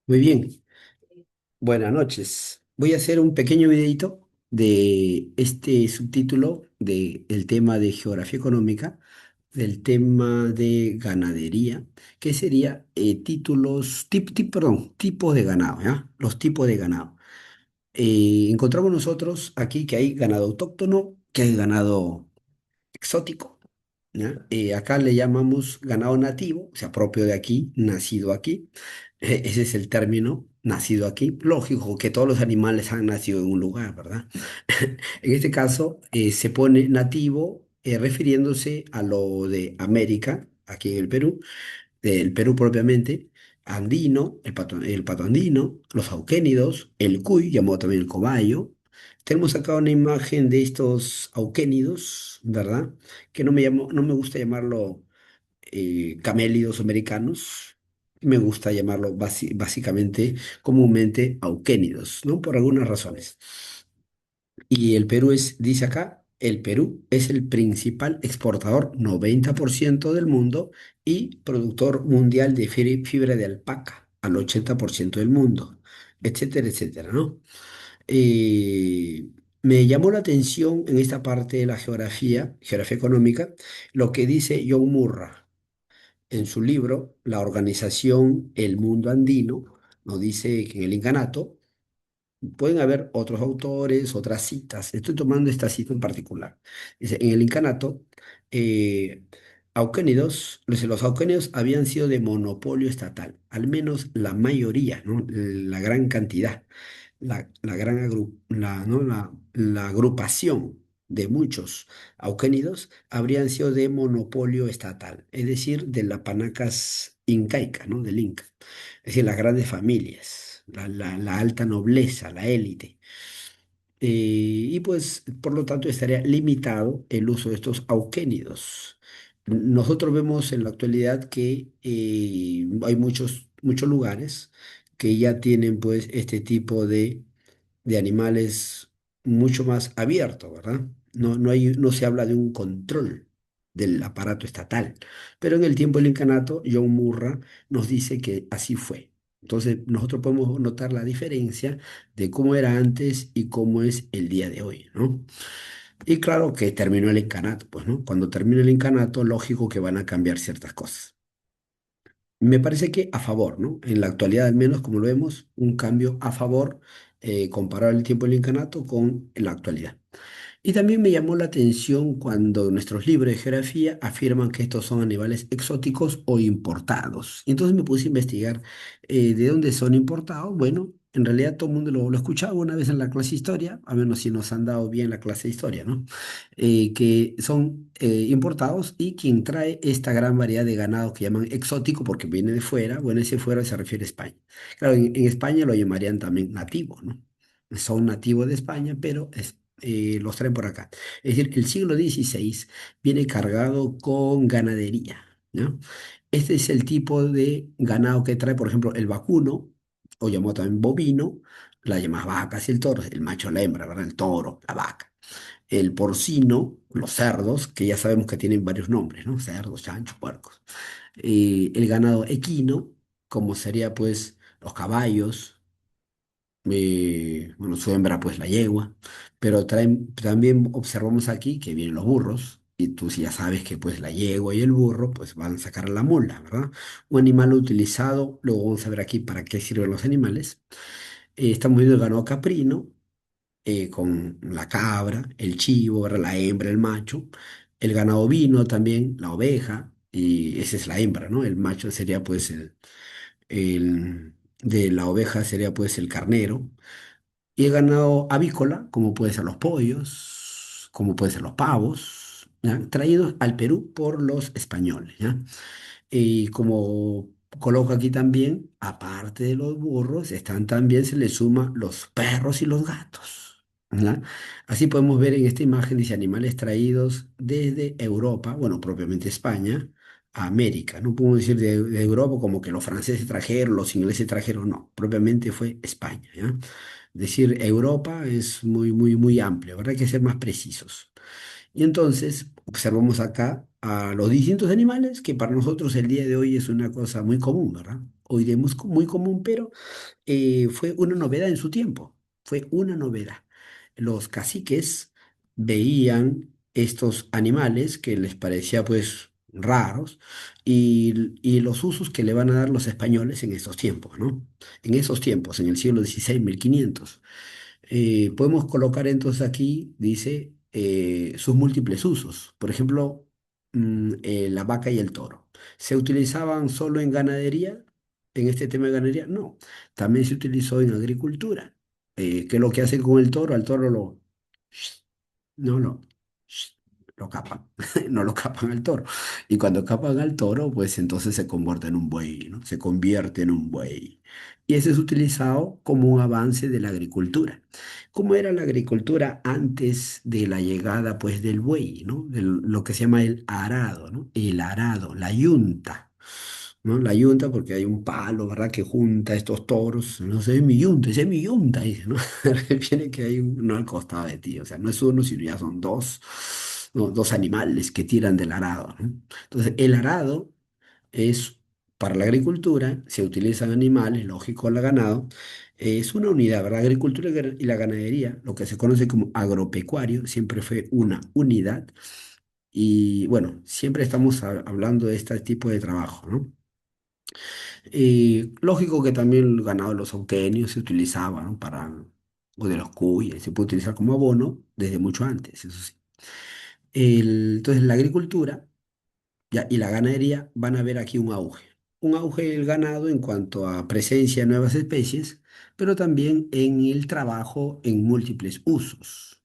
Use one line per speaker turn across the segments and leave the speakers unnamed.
Muy bien, buenas noches. Voy a hacer un pequeño videito de este subtítulo del tema de geografía económica, del tema de ganadería, que sería tipos de ganado, ¿ya? Los tipos de ganado. Encontramos nosotros aquí que hay ganado autóctono, que hay ganado exótico, ¿ya? Acá le llamamos ganado nativo, o sea, propio de aquí, nacido aquí. Ese es el término, nacido aquí. Lógico que todos los animales han nacido en un lugar, ¿verdad? En este caso, se pone nativo refiriéndose a lo de América, aquí en el Perú, del Perú propiamente, andino, el pato andino, los auquénidos, el cuy, llamado también el cobayo. Tenemos acá una imagen de estos auquénidos, ¿verdad? Que no me gusta llamarlo camélidos americanos, me gusta llamarlo básicamente, comúnmente auquénidos, ¿no? Por algunas razones. Y el Perú dice acá, el Perú es el principal exportador, 90% del mundo, y productor mundial de fibra de alpaca, al 80% del mundo, etcétera, etcétera, ¿no? Eh, Me llamó la atención en esta parte de la geografía económica, lo que dice John Murra en su libro, la organización El Mundo Andino, nos dice que en el Incanato, pueden haber otros autores, otras citas. Estoy tomando esta cita en particular. Dice, en el incanato, eh, los auquénidos habían sido de monopolio estatal, al menos la mayoría, ¿no? La gran cantidad, la gran ¿no? La agrupación de muchos auquénidos habrían sido de monopolio estatal, es decir, de la panacas incaica, ¿no? Del Inca. Es decir, las grandes familias, la alta nobleza, la élite. Y pues, por lo tanto, estaría limitado el uso de estos auquénidos. Nosotros vemos en la actualidad que hay muchos lugares que ya tienen pues este tipo de animales mucho más abierto, ¿verdad? No se habla de un control del aparato estatal, pero en el tiempo del incanato, John Murra nos dice que así fue. Entonces, nosotros podemos notar la diferencia de cómo era antes y cómo es el día de hoy, ¿no? Y claro que terminó el incanato, pues, ¿no? Cuando termine el incanato, lógico que van a cambiar ciertas cosas. Me parece que a favor, ¿no? En la actualidad, al menos, como lo vemos, un cambio a favor comparado el tiempo del incanato con la actualidad. Y también me llamó la atención cuando nuestros libros de geografía afirman que estos son animales exóticos o importados. Y entonces me puse a investigar de dónde son importados. Bueno, en realidad todo el mundo lo escuchaba una vez en la clase de historia, a menos si nos han dado bien la clase de historia, ¿no? Que son importados y quien trae esta gran variedad de ganado que llaman exótico porque viene de fuera, bueno, ese fuera se refiere a España. Claro, en España lo llamarían también nativo, ¿no? Son nativos de España, pero los traen por acá. Es decir, el siglo XVI viene cargado con ganadería, ¿no? Este es el tipo de ganado que trae, por ejemplo, el vacuno, o llamado también bovino, las llamadas vacas y el toro, el macho, la hembra, ¿verdad? El toro, la vaca. El porcino, los cerdos, que ya sabemos que tienen varios nombres, ¿no? Cerdos, chanchos, puercos. El ganado equino, como sería pues los caballos, bueno, su hembra pues la yegua, pero también observamos aquí que vienen los burros, y tú sí ya sabes que pues la yegua y el burro pues van a sacar a la mula, ¿verdad? Un animal utilizado, luego vamos a ver aquí para qué sirven los animales. Estamos viendo el ganado caprino, con la cabra, el chivo, ¿verdad? La hembra, el macho, el ganado ovino también, la oveja, y esa es la hembra, ¿no? El macho sería pues el de la oveja sería pues el carnero. Y he ganado avícola, como puede ser los pollos, como puede ser los pavos, ¿ya? Traídos al Perú por los españoles, ¿ya? Y como coloco aquí también, aparte de los burros, están también, se le suma los perros y los gatos, ¿ya? Así podemos ver en esta imagen, dice animales traídos desde Europa, bueno, propiamente España, a América. No podemos decir de Europa como que los franceses trajeron, los ingleses trajeron, no, propiamente fue España, ¿ya? Decir Europa es muy amplio, ¿verdad? Hay que ser más precisos. Y entonces observamos acá a los distintos animales que para nosotros el día de hoy es una cosa muy común, ¿verdad? hoy día es muy común, pero fue una novedad en su tiempo, fue una novedad. Los caciques veían estos animales que les parecía pues raros y los usos que le van a dar los españoles en estos tiempos, ¿no? En esos tiempos, en el siglo XVI, 1500. Podemos colocar entonces aquí, dice, sus múltiples usos. Por ejemplo, la vaca y el toro. ¿Se utilizaban solo en ganadería? ¿En este tema de ganadería? No, también se utilizó en agricultura. ¿Qué es lo que hacen con el toro? Al toro no, no, lo capan, no lo capan al toro. Y cuando capan al toro, pues entonces se convierte en un buey, ¿no? Se convierte en un buey. Y ese es utilizado como un avance de la agricultura. ¿Cómo era la agricultura antes de la llegada, pues, del buey, ¿no? Lo que se llama el arado, ¿no? El arado, la yunta. ¿No? La yunta, porque hay un palo, ¿verdad? Que junta estos toros. No sé, es mi yunta, ese es mi yunta, dice, ¿no? Viene que hay uno al costado de ti, o sea, no es uno, sino ya son dos, ¿no? Dos animales que tiran del arado, ¿no? Entonces, el arado es, para la agricultura, se utilizan animales, lógico, el ganado, es una unidad, ¿verdad? La agricultura y la ganadería, lo que se conoce como agropecuario, siempre fue una unidad. Y bueno, siempre estamos hablando de este tipo de trabajo, ¿no? Y lógico que también el ganado de los auquenios se utilizaba, ¿no? O de los cuyes, se puede utilizar como abono desde mucho antes, eso sí. Entonces la agricultura y la ganadería van a ver aquí un auge. Un auge del ganado en cuanto a presencia de nuevas especies, pero también en el trabajo en múltiples usos.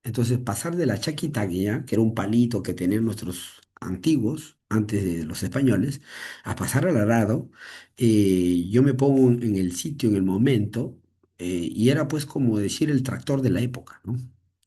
Entonces, pasar de la chaquitaquia, que era un palito que tenían nuestros antiguos, antes de los españoles, a pasar al arado, yo me pongo en el sitio, en el momento, y era pues como decir el tractor de la época, ¿no?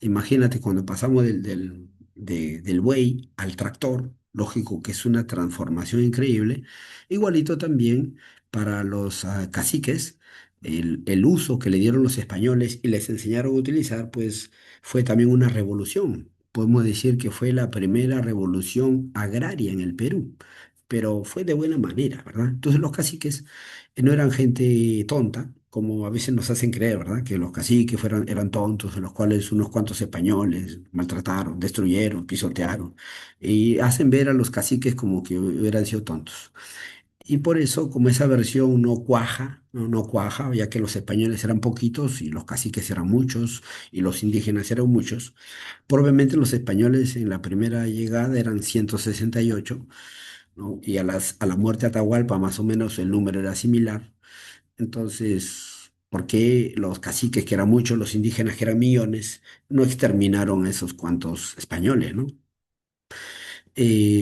Imagínate cuando pasamos del buey al tractor, lógico que es una transformación increíble, igualito también para los caciques, el uso que le dieron los españoles y les enseñaron a utilizar, pues fue también una revolución. Podemos decir que fue la primera revolución agraria en el Perú, pero fue de buena manera, ¿verdad? Entonces los caciques no eran gente tonta, como a veces nos hacen creer, ¿verdad? Que los caciques eran tontos, en los cuales unos cuantos españoles maltrataron, destruyeron, pisotearon, y hacen ver a los caciques como que hubieran sido tontos. Y por eso, como esa versión no cuaja, no cuaja, ya que los españoles eran poquitos y los caciques eran muchos y los indígenas eran muchos, probablemente los españoles en la primera llegada eran 168, ¿no? Y a la muerte de Atahualpa más o menos el número era similar. Entonces, ¿por qué los caciques, que eran muchos, los indígenas, que eran millones, no exterminaron a esos cuantos españoles, ¿no?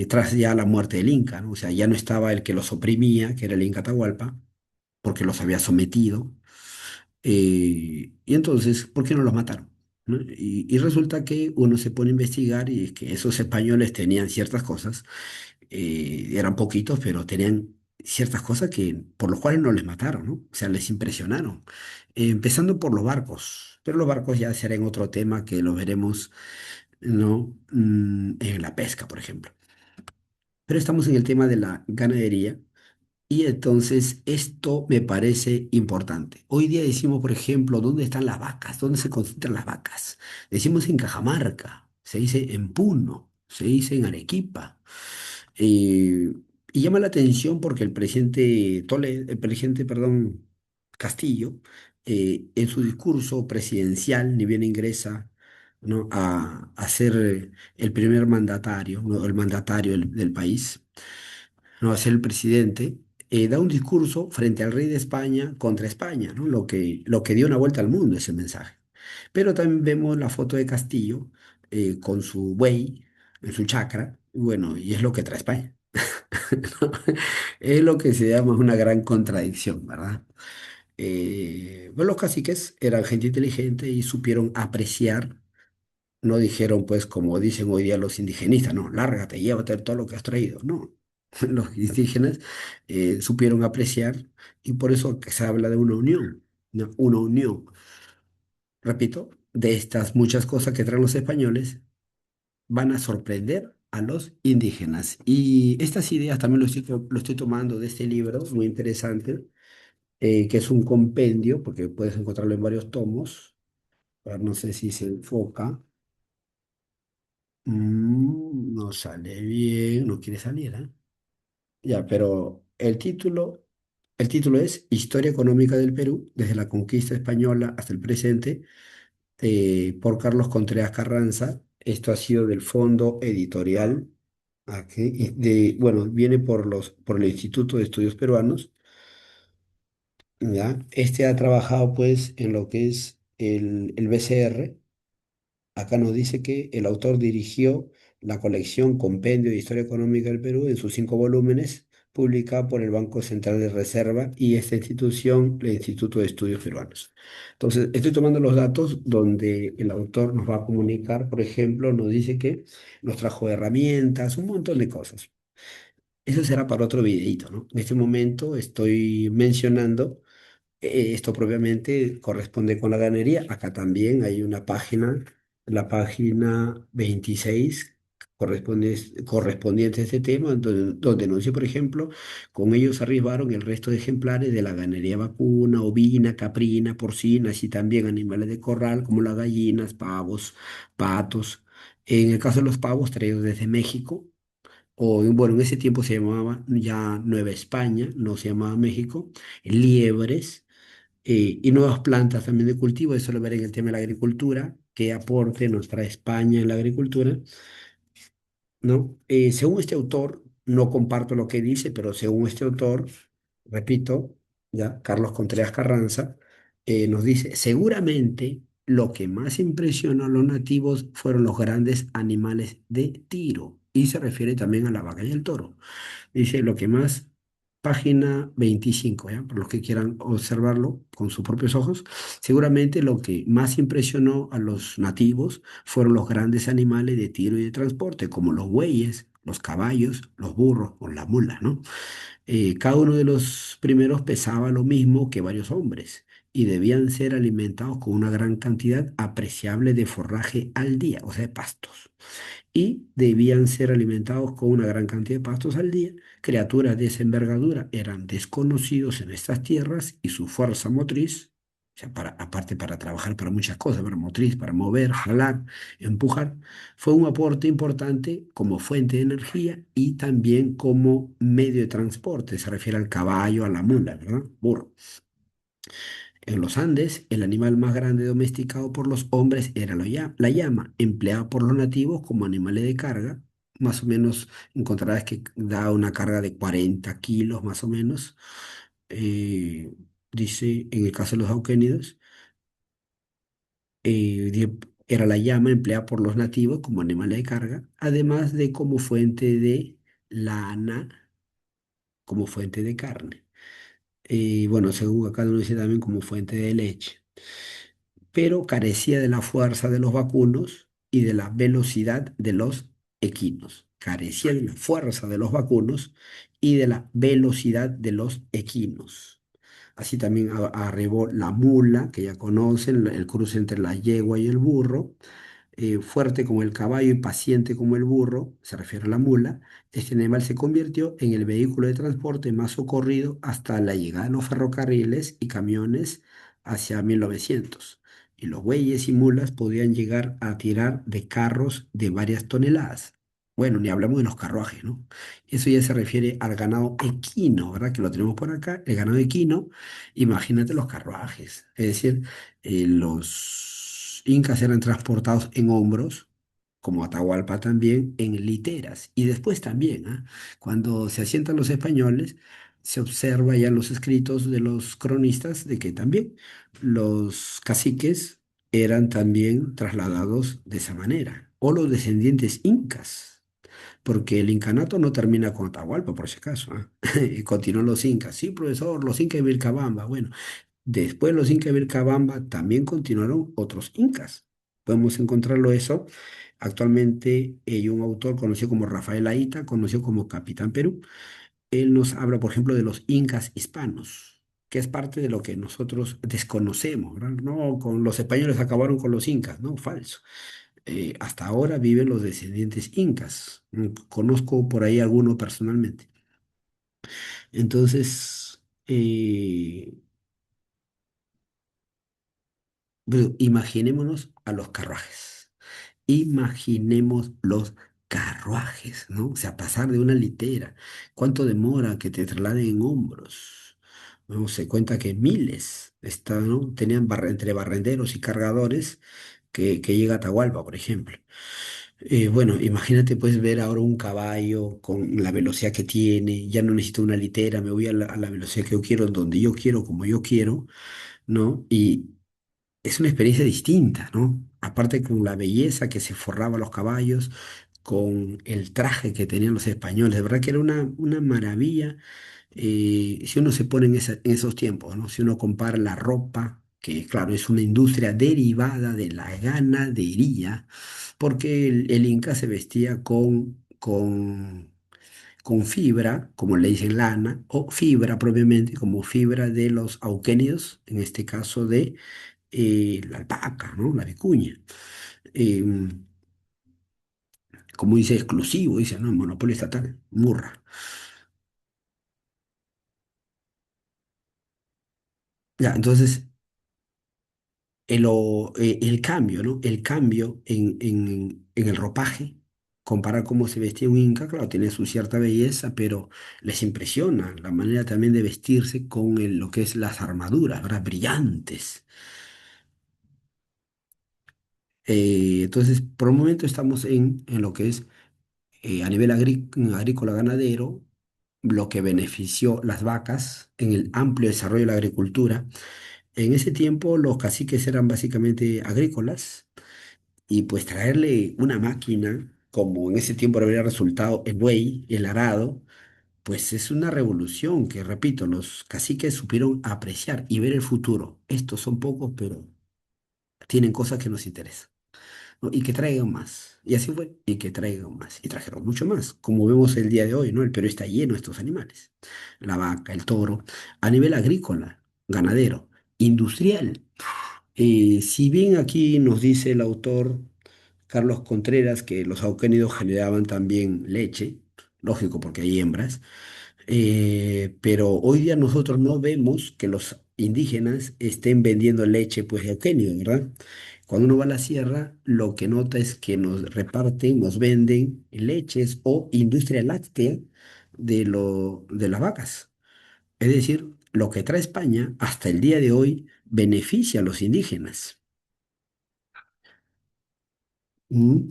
Tras ya la muerte del Inca, ¿no? O sea, ya no estaba el que los oprimía, que era el Inca Atahualpa, porque los había sometido. Y entonces, ¿por qué no los mataron? ¿No? Y resulta que uno se pone a investigar y es que esos españoles tenían ciertas cosas, eran poquitos, pero tenían ciertas cosas que, por los cuales no les mataron, ¿no? O sea, les impresionaron. Empezando por los barcos, pero los barcos ya serán otro tema que lo veremos, ¿no? En la pesca, por ejemplo. Pero estamos en el tema de la ganadería y entonces esto me parece importante. Hoy día decimos, por ejemplo, ¿dónde están las vacas? ¿Dónde se concentran las vacas? Decimos en Cajamarca, se dice en Puno, se dice en Arequipa. Eh, y llama la atención porque el presidente, perdón, Castillo, en su discurso presidencial, ni bien ingresa, ¿no? a ser el primer mandatario, ¿no? El mandatario del país, ¿no? A ser el presidente, da un discurso frente al rey de España contra España, ¿no? Lo que dio una vuelta al mundo ese mensaje. Pero también vemos la foto de Castillo con su buey en su chacra, y bueno, y es lo que trae España. Es lo que se llama una gran contradicción, ¿verdad? Pues los caciques eran gente inteligente y supieron apreciar, no dijeron pues como dicen hoy día los indigenistas, no, lárgate, llévate todo lo que has traído, no. Los indígenas supieron apreciar y por eso que se habla de una unión, ¿no? Una unión, repito, de estas muchas cosas que traen los españoles van a sorprender a los indígenas. Y estas ideas también lo estoy tomando de este libro, muy interesante, que es un compendio, porque puedes encontrarlo en varios tomos. A ver, no sé si se enfoca. No sale bien, no quiere salir, ¿eh? Ya, pero el título es Historia Económica del Perú, desde la conquista española hasta el presente, por Carlos Contreras Carranza. Esto ha sido del Fondo Editorial, aquí, bueno, viene por el Instituto de Estudios Peruanos, ¿ya? Este ha trabajado pues en lo que es el BCR. Acá nos dice que el autor dirigió la colección Compendio de Historia Económica del Perú en sus 5 volúmenes, publicada por el Banco Central de Reserva y esta institución, el Instituto de Estudios Peruanos. Entonces, estoy tomando los datos donde el autor nos va a comunicar, por ejemplo, nos dice que nos trajo herramientas, un montón de cosas. Eso será para otro videito, ¿no? En este momento estoy mencionando esto propiamente corresponde con la ganadería. Acá también hay una página, la página 26, correspondiente a este tema, donde nos dice, por ejemplo, con ellos arribaron el resto de ejemplares de la ganadería vacuna, ovina, caprina, porcina, y también animales de corral como las gallinas, pavos, patos. En el caso de los pavos traídos desde México, o bueno, en ese tiempo se llamaba ya Nueva España, no se llamaba México, liebres y nuevas plantas también de cultivo. Eso lo veré en el tema de la agricultura, qué aporte nos trae España en la agricultura, ¿no? Según este autor, no comparto lo que dice, pero según este autor, repito, ya, Carlos Contreras Carranza, nos dice, seguramente lo que más impresionó a los nativos fueron los grandes animales de tiro, y se refiere también a la vaca y el toro. Dice lo que más, página 25, ¿ya? Por los que quieran observarlo con sus propios ojos. Seguramente lo que más impresionó a los nativos fueron los grandes animales de tiro y de transporte, como los bueyes, los caballos, los burros o las mulas, ¿no? Cada uno de los primeros pesaba lo mismo que varios hombres y debían ser alimentados con una gran cantidad apreciable de forraje al día, o sea, de pastos, y debían ser alimentados con una gran cantidad de pastos al día. Criaturas de esa envergadura eran desconocidos en estas tierras y su fuerza motriz, o sea, aparte para trabajar para muchas cosas, para motriz, para mover, jalar, empujar, fue un aporte importante como fuente de energía y también como medio de transporte. Se refiere al caballo, a la mula, ¿verdad? Burro. En los Andes, el animal más grande domesticado por los hombres era la llama, empleada por los nativos como animales de carga. Más o menos encontrarás que da una carga de 40 kilos más o menos. Eh, Dice, en el caso de los auquénidos, era la llama empleada por los nativos como animales de carga, además de como fuente de lana, como fuente de carne. Y bueno, según acá uno dice también como fuente de leche, pero carecía de la fuerza de los vacunos y de la velocidad de los equinos. Carecía de la fuerza de los vacunos y de la velocidad de los equinos. Así también arribó la mula, que ya conocen, el cruce entre la yegua y el burro, fuerte como el caballo y paciente como el burro, se refiere a la mula. Este animal se convirtió en el vehículo de transporte más socorrido hasta la llegada de los ferrocarriles y camiones hacia 1900. Y los bueyes y mulas podían llegar a tirar de carros de varias toneladas. Bueno, ni hablamos de los carruajes, ¿no? Eso ya se refiere al ganado equino, ¿verdad? Que lo tenemos por acá, el ganado equino. Imagínate los carruajes. Es decir, los incas eran transportados en hombros, como Atahualpa también, en literas. Y después también, ¿ah? Cuando se asientan los españoles, se observa ya en los escritos de los cronistas de que también los caciques eran también trasladados de esa manera, o los descendientes incas, porque el incanato no termina con Atahualpa, por si acaso, ¿ah? Y continuó los incas. Sí, profesor, los incas de Vilcabamba. Bueno, después los incas de Vilcabamba también continuaron otros incas. Podemos encontrarlo eso. Actualmente hay un autor conocido como Rafael Aita, conocido como Capitán Perú. Él nos habla, por ejemplo, de los incas hispanos, que es parte de lo que nosotros desconocemos, ¿verdad? No, con los españoles acabaron con los incas, no, falso. hasta ahora viven los descendientes incas. Conozco por ahí alguno personalmente. Entonces, bueno, imaginémonos a los carruajes. Imaginemos los carruajes, ¿no? O sea, pasar de una litera. ¿Cuánto demora que te trasladen en hombros? No se cuenta que miles ¿no? Tenían entre barrenderos y cargadores que llega a Atahualpa, por ejemplo. Bueno, imagínate, puedes ver ahora un caballo con la velocidad que tiene, ya no necesito una litera, me voy a la velocidad que yo quiero, donde yo quiero, como yo quiero, ¿no? Y es una experiencia distinta, ¿no? Aparte con la belleza que se forraba los caballos, con el traje que tenían los españoles, de verdad que era una maravilla. Si uno se pone en esos tiempos, ¿no? Si uno compara la ropa, que claro, es una industria derivada de la ganadería, porque el Inca se vestía con fibra, como le dicen lana, o fibra propiamente, como fibra de los auquénidos, en este caso de la alpaca, ¿no? La vicuña. Eh, como dice, exclusivo, dice, no, monopolio estatal, murra. Ya, entonces, el cambio, ¿no? El cambio en el ropaje, comparar cómo se vestía un inca, claro, tiene su cierta belleza, pero les impresiona la manera también de vestirse con lo que es las armaduras, ¿verdad? Brillantes. Entonces, por el momento estamos en lo que es a nivel agrícola ganadero, lo que benefició las vacas en el amplio desarrollo de la agricultura. En ese tiempo los caciques eran básicamente agrícolas y pues traerle una máquina, como en ese tiempo habría resultado el buey, el arado, pues es una revolución que, repito, los caciques supieron apreciar y ver el futuro. Estos son pocos, pero tienen cosas que nos interesan. ¿No? Y que traigan más. Y así fue, y que traigan más. Y trajeron mucho más, como vemos el día de hoy, ¿no? El Perú está lleno de estos animales. La vaca, el toro, a nivel agrícola, ganadero, industrial. Si bien aquí nos dice el autor Carlos Contreras que los auquénidos generaban también leche, lógico porque hay hembras, pero hoy día nosotros no vemos que los indígenas estén vendiendo leche pues de aquenio, ¿verdad? Cuando uno va a la sierra, lo que nota es que nos reparten, nos venden leches o industria láctea de las vacas. Es decir, lo que trae España hasta el día de hoy beneficia a los indígenas. Mm.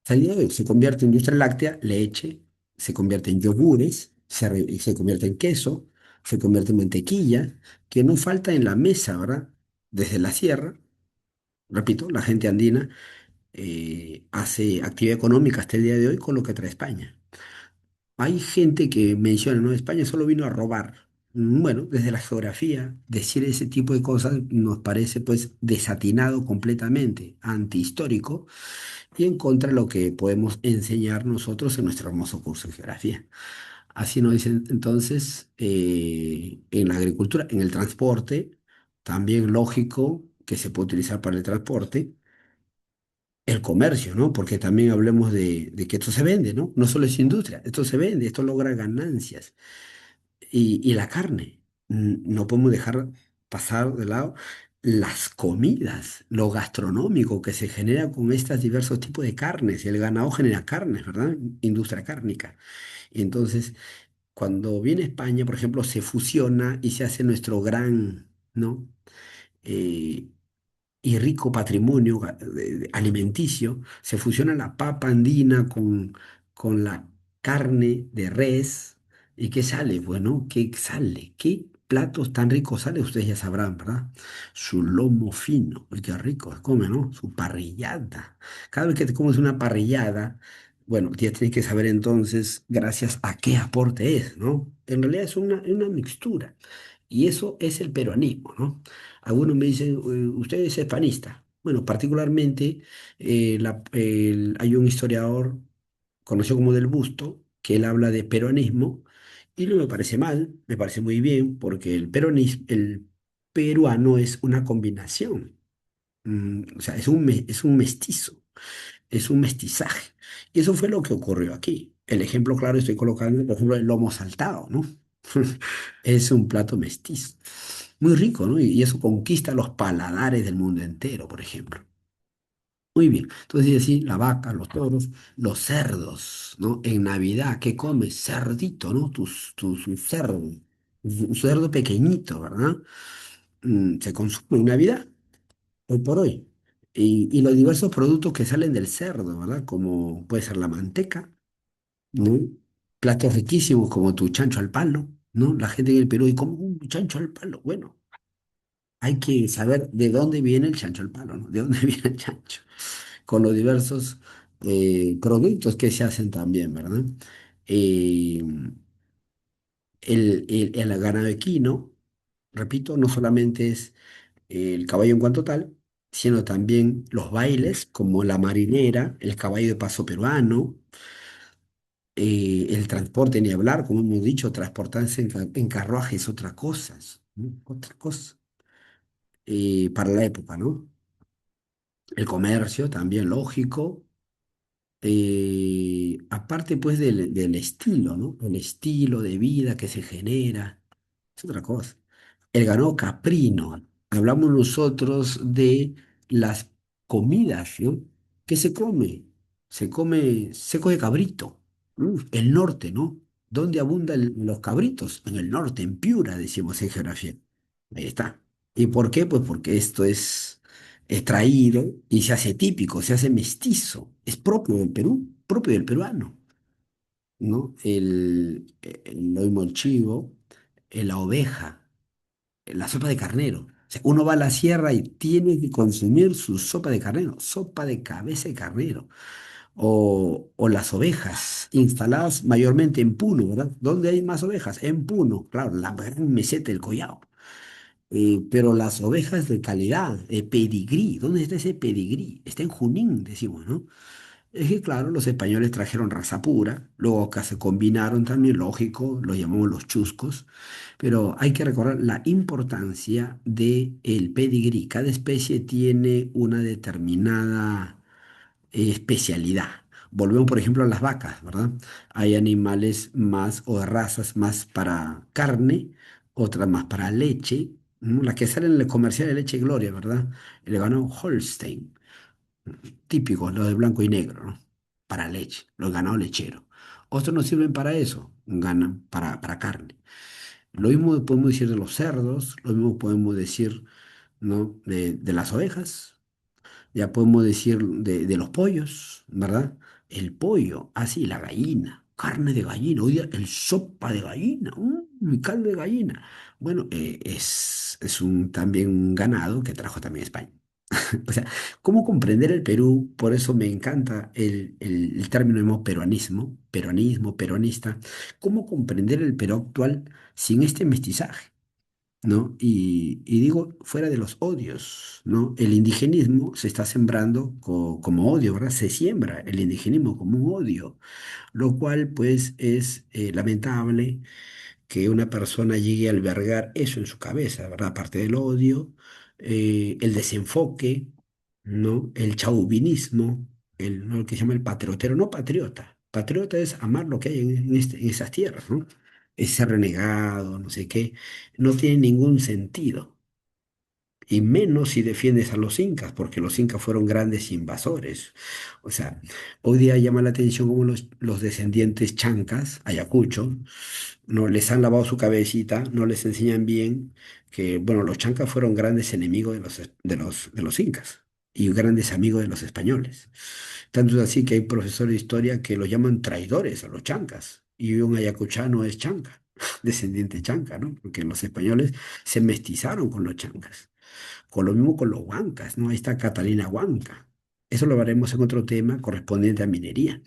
Hasta el día de hoy se convierte en industria láctea, leche, se convierte en yogures, se convierte en queso, se convierte en mantequilla, que no falta en la mesa, ¿verdad? Desde la sierra, repito, la gente andina hace actividad económica hasta el día de hoy con lo que trae España. Hay gente que menciona, ¿no? España solo vino a robar. Bueno, desde la geografía, decir ese tipo de cosas nos parece pues desatinado completamente, antihistórico y en contra de lo que podemos enseñar nosotros en nuestro hermoso curso de geografía. Así nos dicen entonces en la agricultura, en el transporte, también lógico que se puede utilizar para el transporte, el comercio, ¿no? Porque también hablemos de que esto se vende, ¿no? No solo es industria, esto se vende, esto logra ganancias. Y la carne, no podemos dejar pasar de lado las comidas, lo gastronómico que se genera con estos diversos tipos de carnes. El ganado genera carnes, ¿verdad? Industria cárnica. Entonces, cuando viene España, por ejemplo, se fusiona y se hace nuestro gran, ¿no? Eh, y rico patrimonio alimenticio, se fusiona la papa andina con la carne de res. ¿Y qué sale? Bueno, ¿qué sale? ¿Qué platos tan ricos sale? Ustedes ya sabrán, ¿verdad? Su lomo fino, uy, qué rico se come, ¿no? Su parrillada. Cada vez que te comes una parrillada, bueno, ya tienes que saber entonces gracias a qué aporte es, ¿no? En realidad es una mixtura. Y eso es el peruanismo, ¿no? Algunos me dicen, usted es hispanista. Bueno, particularmente hay un historiador conocido como Del Busto, que él habla de peruanismo, y no me parece mal, me parece muy bien, porque el peruano es una combinación, o sea, es un mestizo. Es un mestizaje. Y eso fue lo que ocurrió aquí. El ejemplo claro estoy colocando, por ejemplo, el lomo saltado, ¿no? Es un plato mestizo. Muy rico, ¿no? Y eso conquista los paladares del mundo entero, por ejemplo. Muy bien. Entonces, sí, la vaca, los toros, los cerdos, ¿no? En Navidad, ¿qué comes? Cerdito, ¿no? Tu cerdo. Un cerdo pequeñito, ¿verdad? Se consume en Navidad, hoy por hoy. Y los diversos productos que salen del cerdo, ¿verdad? Como puede ser la manteca, ¿no? Platos riquísimos como tu chancho al palo, ¿no? La gente en el Perú y como un chancho al palo. Bueno, hay que saber de dónde viene el chancho al palo, ¿no? De dónde viene el chancho, con los diversos productos que se hacen también, ¿verdad? Eh, el ganado equino, repito, no solamente es el caballo en cuanto tal, sino también los bailes como la marinera, el caballo de paso peruano, el transporte, ni hablar, como hemos dicho, transportarse en carruaje es otra cosa, ¿no? Otra cosa para la época, ¿no? El comercio también, lógico. Aparte, pues, del estilo, ¿no? El estilo de vida que se genera, es otra cosa. El ganado caprino. Hablamos nosotros de las comidas, ¿no? ¿Qué se come? Se come seco de cabrito. El norte, ¿no? ¿Dónde abundan los cabritos? En el norte, en Piura, decimos en geografía. Ahí está. ¿Y por qué? Pues porque esto es extraído y se hace típico, se hace mestizo. Es propio del Perú, propio del peruano, ¿no? El loimo del chivo, la oveja, la sopa de carnero. O sea, uno va a la sierra y tiene que consumir su sopa de carnero, sopa de cabeza de carnero. O las ovejas, instaladas mayormente en Puno, ¿verdad? ¿Dónde hay más ovejas? En Puno, claro, la gran meseta del Collao. Pero las ovejas de calidad, de pedigrí, ¿dónde está ese pedigrí? Está en Junín, decimos, ¿no? Es que, claro, los españoles trajeron raza pura, luego acá se combinaron también, lógico, lo llamamos los chuscos, pero hay que recordar la importancia del pedigrí. Cada especie tiene una determinada especialidad. Volvemos, por ejemplo, a las vacas, ¿verdad? Hay animales más o razas más para carne, otras más para leche, ¿no? Las que salen en el comercial de leche Gloria, ¿verdad? El ganado Holstein, típicos, los de blanco y negro, ¿no? Para leche, los ganados lecheros. Otros no sirven para eso, ganan para carne. Lo mismo podemos decir de los cerdos, lo mismo podemos decir, ¿no? De las ovejas, ya podemos decir de los pollos, ¿verdad? El pollo, así, la gallina, carne de gallina, hoy día el sopa de gallina, mi caldo de gallina. Bueno, es también un ganado que trajo también España. O sea, ¿cómo comprender el Perú? Por eso me encanta el término mismo peruanismo, peronismo, peronista. ¿Cómo comprender el Perú actual sin este mestizaje? ¿No? Y digo, fuera de los odios, ¿no? El indigenismo se está sembrando como odio, ¿verdad? Se siembra el indigenismo como un odio, lo cual pues es lamentable que una persona llegue a albergar eso en su cabeza, ¿verdad? Aparte del odio, el desenfoque, ¿no? El chauvinismo, ¿no? Lo que se llama el patriotero, no patriota. Patriota es amar lo que hay en esas tierras, ¿no? Es ser renegado, no sé qué. No tiene ningún sentido. Y menos si defiendes a los incas, porque los incas fueron grandes invasores. O sea, hoy día llama la atención cómo los descendientes chancas, Ayacucho, no les han lavado su cabecita, no les enseñan bien que, bueno, los chancas fueron grandes enemigos de los incas y grandes amigos de los españoles. Tanto es así que hay profesores de historia que los llaman traidores a los chancas. Y un ayacuchano es chanca, descendiente chanca, ¿no? Porque los españoles se mestizaron con los chancas. Con lo mismo con los huancas, ¿no? Ahí está Catalina Huanca. Eso lo veremos en otro tema correspondiente a minería.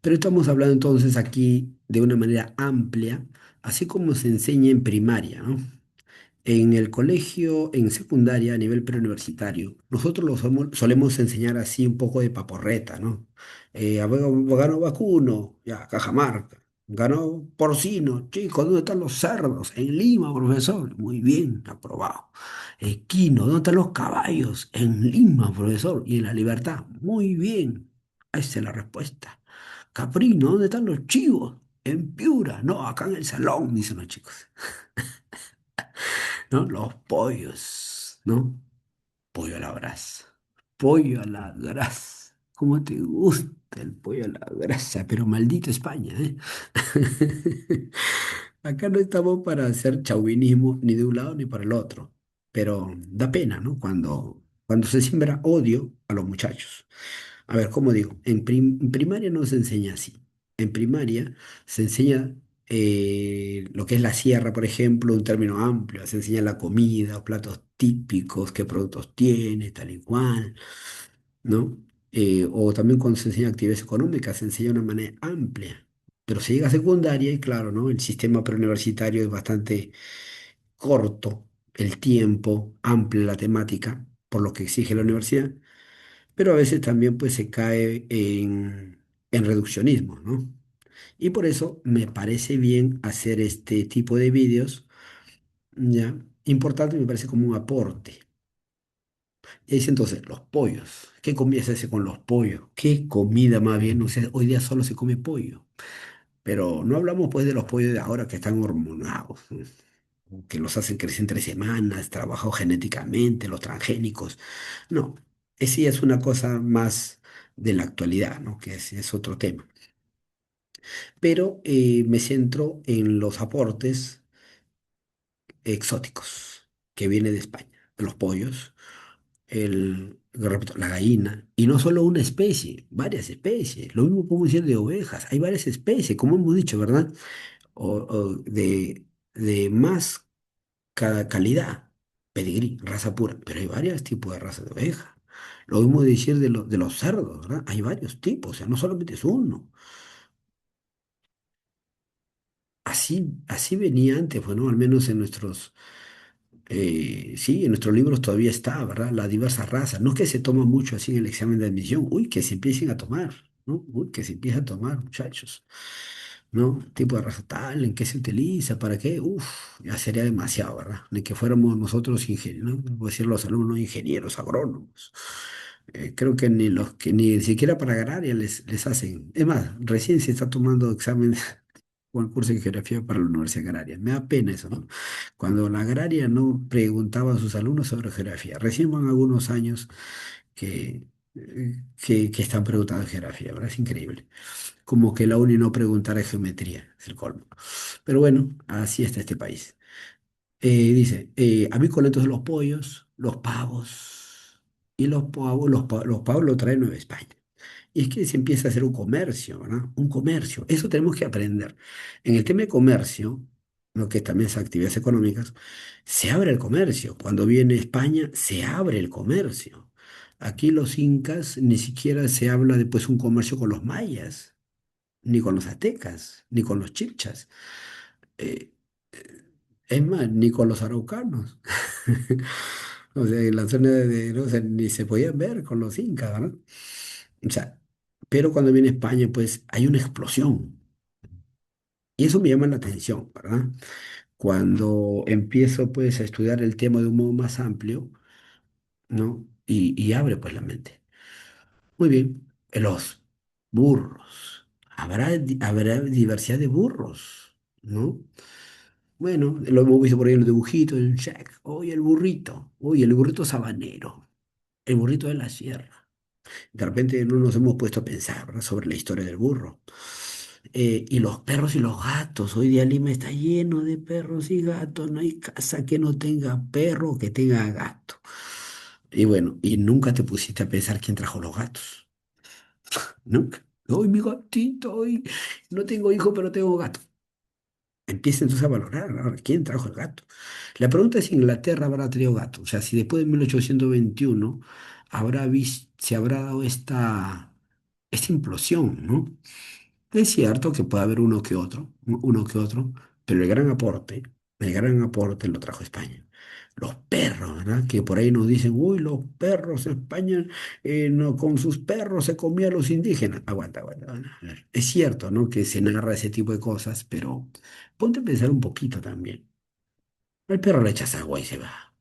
Pero estamos hablando entonces aquí de una manera amplia, así como se enseña en primaria, ¿no? En el colegio, en secundaria, a nivel preuniversitario, nosotros solemos enseñar así un poco de paporreta, ¿no? Abogado vacuno, ya, Cajamarca. Ganó porcino. Chicos, ¿dónde están los cerdos? En Lima, profesor. Muy bien, aprobado. Equino, ¿dónde están los caballos? En Lima, profesor. Y en La Libertad. Muy bien. Esa es la respuesta. Caprino, ¿dónde están los chivos? En Piura. No, acá en el salón, dicen los chicos. ¿No? Los pollos, ¿no? Pollo a la brasa. Pollo a la grasa. ¿Cómo te gusta el pollo a la grasa? Pero maldito España, ¿eh? Acá no estamos para hacer chauvinismo ni de un lado ni para el otro. Pero da pena, ¿no? Cuando se siembra odio a los muchachos. A ver, ¿cómo digo? En primaria no se enseña así. En primaria se enseña lo que es la sierra, por ejemplo, un término amplio. Se enseña la comida, los platos típicos, qué productos tiene, tal y cual, ¿no? O también cuando se enseña actividades económicas, se enseña de una manera amplia. Pero se llega a secundaria y claro, ¿no? El sistema preuniversitario es bastante corto, el tiempo, amplia la temática, por lo que exige la universidad, pero a veces también pues se cae en reduccionismo, ¿no? Y por eso me parece bien hacer este tipo de vídeos, ¿ya? Importante me parece como un aporte. Y dice entonces, los pollos. ¿Qué comida se hace con los pollos? ¿Qué comida más bien? O sea, hoy día solo se come pollo. Pero no hablamos pues de los pollos de ahora que están hormonados, ¿no? Que los hacen crecer en 3 semanas, trabajados genéticamente, los transgénicos. No, ese ya es una cosa más de la actualidad, ¿no? Que es otro tema. Pero me centro en los aportes exóticos que viene de España. Los pollos, repito, la gallina, y no solo una especie, varias especies. Lo mismo podemos decir de ovejas, hay varias especies, como hemos dicho, ¿verdad? O de más calidad, pedigrí, raza pura, pero hay varios tipos de razas de oveja. Lo mismo decir de los cerdos, ¿verdad? Hay varios tipos, o sea, no solamente es uno. Así venía antes, bueno, al menos en sí, en nuestros libros todavía está, ¿verdad? Las diversas razas. No es que se toma mucho así en el examen de admisión. Uy, que se empiecen a tomar, ¿no? Uy, que se empiece a tomar, muchachos. ¿No? Tipo de raza tal, en qué se utiliza, para qué. Uf, ya sería demasiado, ¿verdad? Ni que fuéramos nosotros ingenieros, ¿no? Puedo decir los alumnos ingenieros, agrónomos. Creo que ni siquiera para agraria les hacen. Es más, recién se está tomando examen o el curso de geografía para la Universidad Agraria. Me da pena eso, ¿no? Cuando la agraria no preguntaba a sus alumnos sobre geografía. Recién van algunos años que están preguntando geografía, ¿verdad? Es increíble. Como que la UNI no preguntara geometría, es el colmo. Pero bueno, así está este país. Dice, a mí con de los pollos, los pavos, y los pavos lo traen Nueva España. Y es que se empieza a hacer un comercio, ¿verdad? Un comercio. Eso tenemos que aprender. En el tema de comercio, lo que también es actividades económicas, se abre el comercio. Cuando viene España, se abre el comercio. Aquí los incas ni siquiera se habla de pues un comercio con los mayas, ni con los aztecas, ni con los chipchas. Eh, es más, ni con los araucanos. O sea, en la zona no, o sea, ni se podían ver con los incas, ¿verdad? O sea, pero cuando viene España, pues hay una explosión. Y eso me llama la atención, ¿verdad? Cuando empiezo, pues, a estudiar el tema de un modo más amplio, ¿no? Y abre, pues, la mente. Muy bien, los burros. Habrá diversidad de burros, ¿no? Bueno, lo hemos visto por ahí en los dibujitos, en Jack. Oye, el burrito sabanero, el burrito de la sierra. De repente no nos hemos puesto a pensar, ¿verdad? Sobre la historia del burro. Y los perros y los gatos. Hoy día Lima está lleno de perros y gatos. No hay casa que no tenga perro o que tenga gato. Y bueno, y nunca te pusiste a pensar quién trajo los gatos. Nunca. Hoy mi gatito, hoy no tengo hijo, pero tengo gato. Empieza entonces a valorar, ahora, ¿quién trajo el gato? La pregunta es si Inglaterra habrá traído gato. O sea, si después de 1821 se habrá dado esta implosión, ¿no? Es cierto que puede haber uno que otro, pero el gran aporte. El gran aporte lo trajo España. Los perros, ¿verdad? Que por ahí nos dicen, uy, los perros, España no, con sus perros se comía a los indígenas. Aguanta, aguanta, aguanta. A ver, es cierto, ¿no? Que se narra ese tipo de cosas, pero ponte a pensar un poquito también. Al perro le echas agua y se va.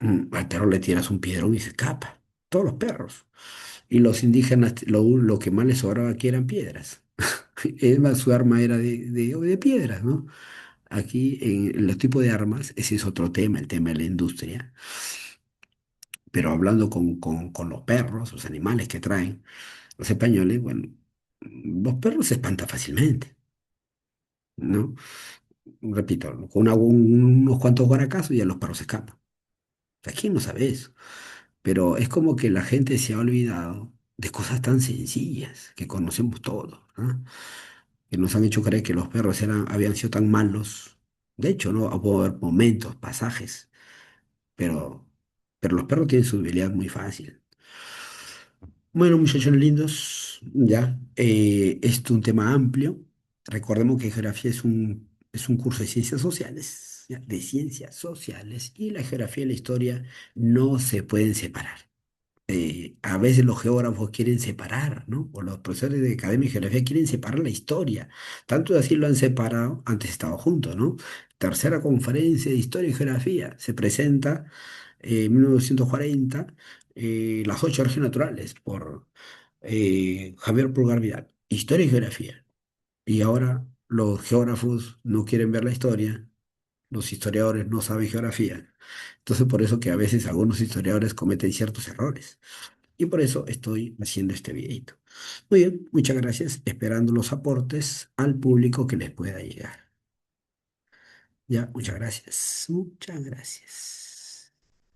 Al perro le tiras un piedrón y se escapa. Todos los perros. Y los indígenas, lo que más les sobraba aquí eran piedras. Es más, su arma era de piedras, ¿no? Aquí en los tipos de armas, ese es otro tema, el tema de la industria. Pero hablando con los perros, los animales que traen, los españoles, bueno, los perros se espantan fácilmente, ¿no? Repito, con unos cuantos guaracazos ya los perros se escapan. Aquí no sabe eso. Pero es como que la gente se ha olvidado de cosas tan sencillas que conocemos todos, ¿no? Que nos han hecho creer que los perros habían sido tan malos. De hecho, ¿no? Puede haber momentos, pasajes, pero, pero los perros tienen su debilidad muy fácil. Bueno, muchachos lindos, ya, esto es un tema amplio. Recordemos que geografía es un curso de ciencias sociales, ¿ya? De ciencias sociales, y la geografía y la historia no se pueden separar. A veces los geógrafos quieren separar, ¿no? O los profesores de academia de geografía quieren separar la historia. Tanto así lo han separado, antes estaba juntos, ¿no? Tercera conferencia de historia y geografía se presenta en 1940, las ocho regiones naturales, por Javier Pulgar Vidal. Historia y geografía. Y ahora los geógrafos no quieren ver la historia, los historiadores no saben geografía. Entonces, por eso que a veces algunos historiadores cometen ciertos errores. Y por eso estoy haciendo este videito. Muy bien, muchas gracias. Esperando los aportes al público que les pueda llegar. Ya, muchas gracias. Muchas gracias.